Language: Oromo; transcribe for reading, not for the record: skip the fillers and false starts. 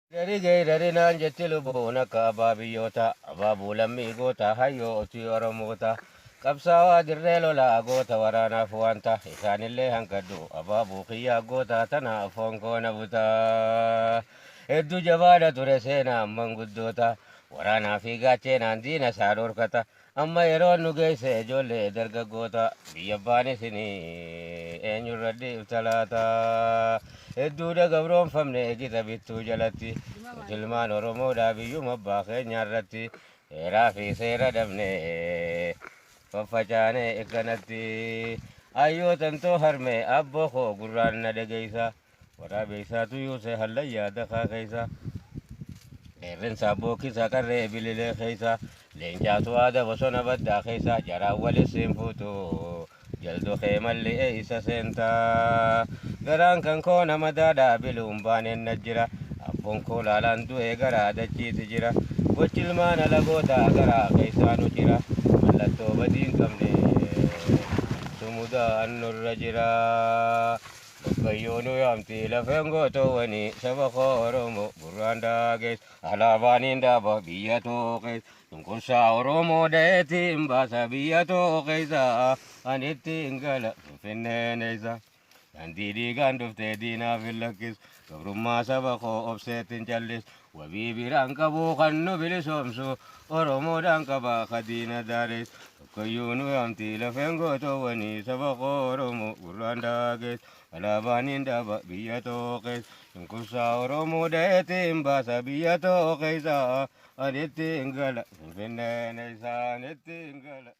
Dari naan jetti lubbuun akka abbaa biyyoota abaabuu lammii goota hayyootii oromoota qabsaawaa dirree lolaa goota waraanaaf wanta isaanillee hanqadhu abaabuu kiyyaa goota tana foon koona butaa hedduu jabaadha ture seenaa manguddoota waraanaa fi gaacheenaan diina isaa dhorkata amma yeroon nu geesse ijoollee dargaggoota biyya abbaan isinii eenyurra dhiifta laata hedduudha gabroonfamne gita bittuu jalatti ilmaan oromoodhaa biyyuma abbaa keenya irratti seeraa fi seera dhabne faffacaane eegganatti hayyootantuu harme abboo koo gurraan na dhageeysa waraabeysaatu yuuse hallayyaa dakaa keeysa qeerransa bookisa qarree bililee keeysa leencaatu aada bosona baddaa keeysa jaraan walis hin fuutu jaldo kee malli'ee isa seentaa garaan kan koo nama daadhaa biluun baaneen na jira abboon koo laalaan du'ee garaa dachiiti jira gochi ilmaan alagoota garaa keeysaanu jira mallattoo badiin qabne sumudaan nurra jira bakkayyoo yaamti lafeen gootoowwanii saba koo oromoo gurraan daagees alaabaaniin dhaaba biyya tookees cunqursaa oromoo da'eetiin baasa biyya tookeessa anittiin gala finfinneen eessa daandii dhiigaan dhuftee diinaaf hin lakkisu gabrummaa saba koo obseettiin callisu wabii biraan qabuu kan nu bilisoomsu oromoodhaan qabaa ka diina daareessu bakkayyuu nu yaamti lafeen gootoowwanii saba koo oromoo gurraan daagees alaabaaniin dhaaba biyya tookees cunqursaa oromoo da'eetiin baasa biyya tookeessa anittiin gala finfinneen eessa anittiin gala.